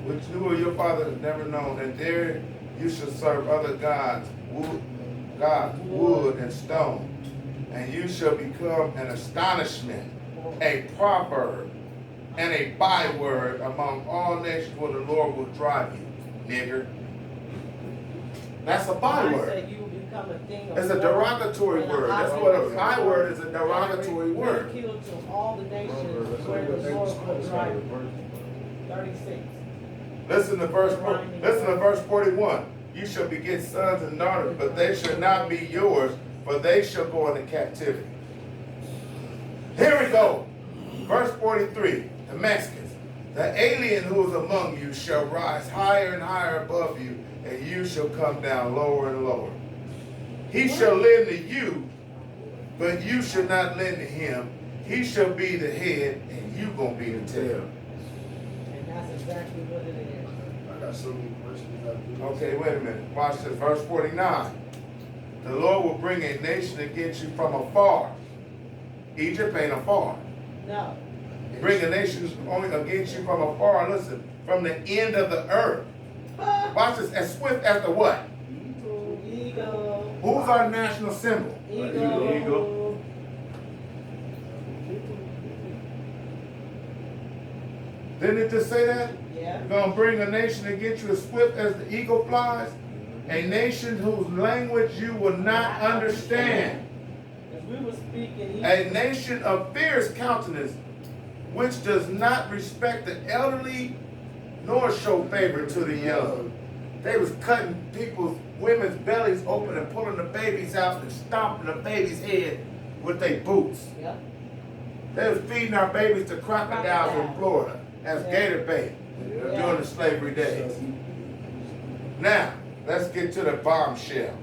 which you or your father had never known, and there you shall serve other gods, wood and stone, and you shall become an astonishment, a proverb, and a byword among all nations where the Lord will drive you, nigger. That's a byword. It's a derogatory word. That's what a byword is, a derogatory word. Ridicule to all the nations where the Lord will drive you. 36. Listen to verse 41. You shall beget sons and daughters, but they shall not be yours, for they shall go into captivity. Here we go. Verse 43, the Mexicans. The alien who is among you shall rise higher and higher above you, and you shall come down lower and lower. He shall lend to you, but you shall not lend to him. He shall be the head, and you gonna be the tail. And that's exactly what it is. I got so many questions after this. Okay, wait a minute. Watch this. Verse 49. The Lord will bring a nation against you from afar. Egypt ain't afar. No. Bring a nation only against you from afar. Listen, from the end of the earth. Watch this. As swift as the what? Eagle. Who's our national symbol? Eagle. Didn't it just say that? Yeah. You're going to bring a nation against you as swift as the eagle flies. A nation whose language you will not understand. As we were speaking, A nation of fierce countenance, which does not respect the elderly nor show favor to the young. They was cutting women's bellies open and pulling the babies out and stomping the baby's head with their boots. Yep. They was feeding our babies to crocodiles in Florida as gator bait during the slavery days. Now, let's get to the bombshell.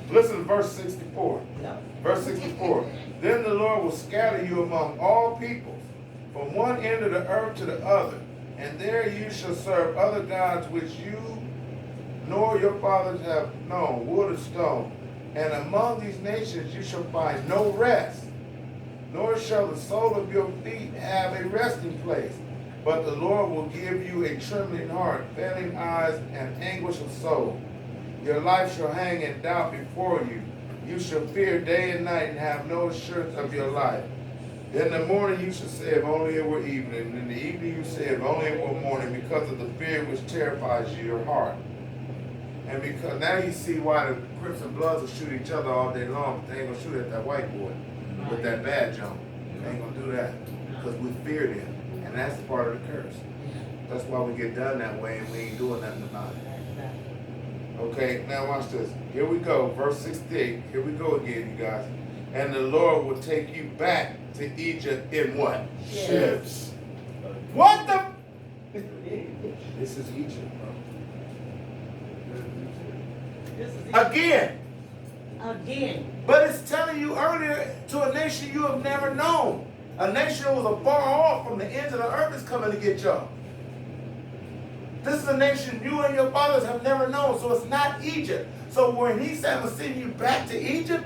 Listen to verse 64. No. Verse 64. Then the Lord will scatter you among all peoples, from one end of the earth to the other, and there you shall serve other gods which you nor your fathers have known, wood and stone. And among these nations you shall find no rest, nor shall the sole of your feet have a resting place. But the Lord will give you a trembling heart, failing eyes, and anguish of soul. Your life shall hang in doubt before you. You shall fear day and night and have no assurance of your life. In the morning you shall say, if only it were evening. And in the evening you say, if only it were morning, because of the fear which terrifies your heart. And because now you see why the Crips and Bloods will shoot each other all day long, but they ain't gonna shoot at that white boy with that bad jump. They ain't gonna do that because we fear them, and that's part of the curse. That's why we get done that way, and we ain't doing nothing about it. Okay, now watch this. Here we go, verse 68. Here we go again, you guys. And the Lord will take you back to Egypt in what? Ships. What the? This is Egypt, bro. Again. Again. But it's telling you earlier to a nation you have never known. A nation that was afar off from the ends of the earth is coming to get y'all. This is a nation you and your fathers have never known, so it's not Egypt. So when he said, I'm going to send you back to Egypt,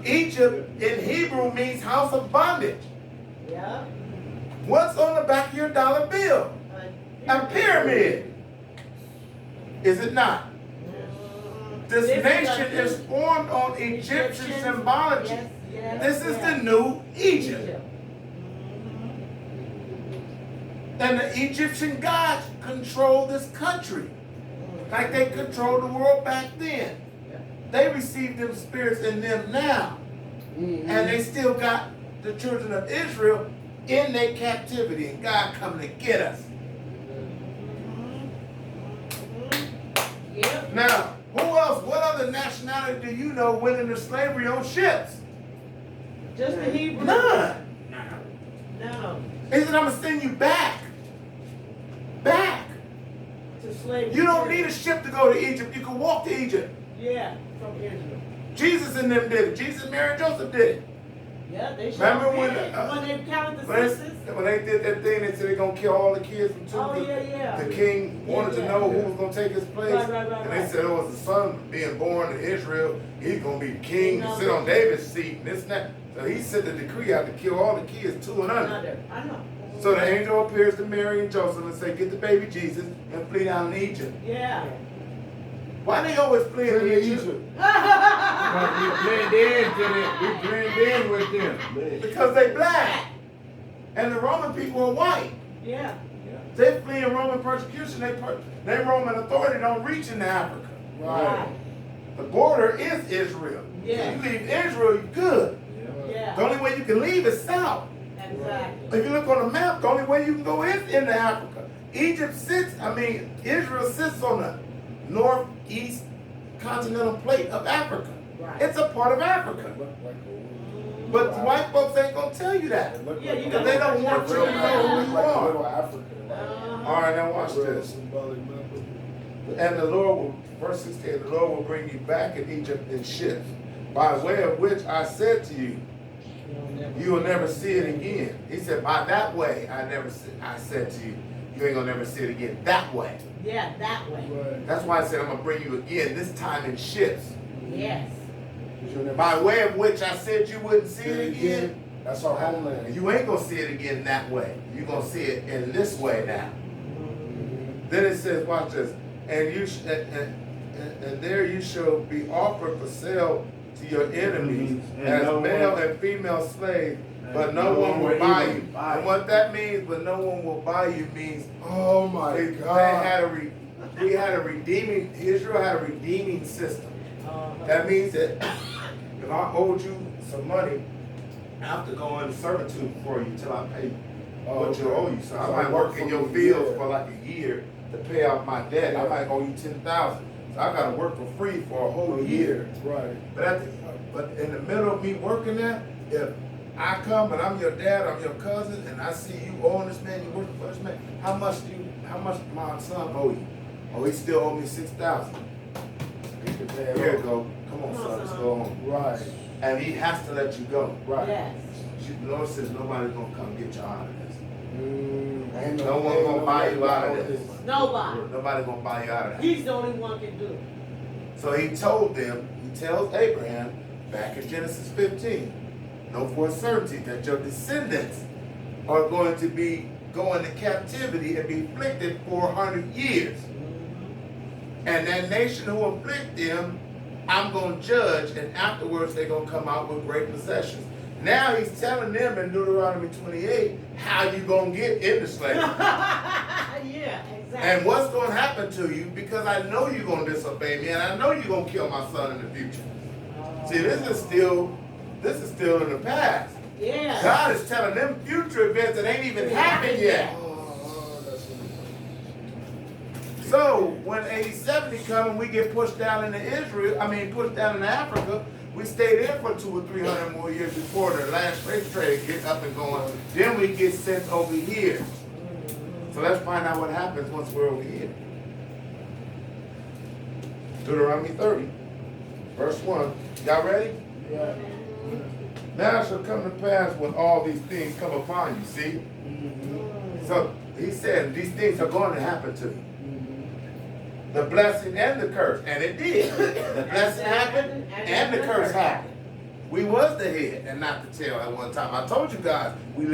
Egypt in Hebrew means house of bondage. Yeah. What's on the back of your dollar bill? A pyramid. Is it not? This nation is formed on Egyptian symbology. Yes, Yeah, This is yeah. the new Egypt. Egypt. And the Egyptian gods control this country. Like they controlled the world back then. They received them spirits in them now. Mm-hmm. And they still got the children of Israel in their captivity. And God coming to get us. Yep. Now, who else, what other nationality do you know went into slavery on ships? Just the Hebrews. None. No. He said, I'm going to send you back. Back. To slavery. You don't need a ship to go to Egypt. You can walk to Egypt. Yeah, from Israel. Jesus and them did it. Jesus, Mary, and Joseph did it. Yeah, they should. Remember when they counted the When census? they did that thing, they said they're going to kill all the kids from Oh, two. yeah. The king wanted to know who was going to take his place. Right. And they said it was the son being born in Israel. He's going to be the king No, to sit on David's seat and this and that. So he sent the decree out to kill all the kids 2 and under. I know. So the angel appears to Mary and Joseph and say, get the baby Jesus and flee down to Egypt. Yeah. Why they always flee Flee in to Egypt? Egypt. But we blend in with them. Because they black. And the Roman people are white. Yeah. They flee in Roman persecution. They Roman authority don't reach into Africa. Right. The border is Israel. Yeah. You leave Israel, you're good. Yeah. The only way you can leave is south. Exactly. If you look on the map, the only way you can go is into Africa. Israel sits on the northeast continental plate of Africa. Right. It's a part of Africa. But the white folks ain't gonna tell you that. Yeah, you Because they don't want you to know who you are. Little Africa. All right, now watch this. And the Lord will, verse 16, the Lord will bring you back in Egypt in ships, by way of which I said to you, you will never see it again. He said, by that way, I said to you, you ain't gonna never see it again. That way. Yeah, that way. Right. That's why I said I'm gonna bring you again, this time in ships. Yes. By way of which I said you wouldn't see it again. That's our homeland. You ain't gonna see it again that way. You're gonna see it in this way now. Then it says, watch this, and there you shall be offered for sale to your enemies as male and female slaves, but no one will buy you. And what that means, but no one will buy you, means Oh my Israel God. had a redeeming system. That means that if I owed you some money, I have to go into servitude for you till I pay you what you owe you. So I might work in your fields for like a year to pay off my debt. I might owe you $10,000. So I got to work for free for a whole year. Right. But in the middle of me working there, if I come and I'm your dad, I'm your cousin, and I see you owing this man, you working for this man, how much my son owe you? Oh, he still owe me $6,000. Here you go. Come on, son, let's go home. Right. And he has to let you go. Right. Yes. The Lord says nobody's gonna come get you out of this. Ain't No one gonna buy you out of this. Nobody. Nobody's gonna buy you out of that. He's the only one can do it. So he told them, he tells Abraham back in Genesis 15, know for a certainty that your descendants are going to be going to captivity and be afflicted 400 years. And that nation who afflict them, I'm going to judge, and afterwards they're going to come out with great possessions. Now he's telling them in Deuteronomy 28 how you going to get into slavery. Yeah, exactly. And what's going to happen to you, because I know you're going to disobey me, and I know you're going to kill my son in the future. See, this is still in the past. Yeah. God is telling them future events that ain't even happened yet. So when 80-70 come and we get pushed down into pushed down into Africa, we stay there for 200 or 300 more years before the last slave trade gets up and going. Then we get sent over here. So let's find out what happens once we're over here. Deuteronomy 30, verse 1. Y'all ready? Yeah. Now it shall come to pass when all these things come upon you, see? So he said these things are going to happen to you. The blessing and the curse. And it did. The blessing happened and the curse happened. We was the head and not the tail at one time. I told you guys, we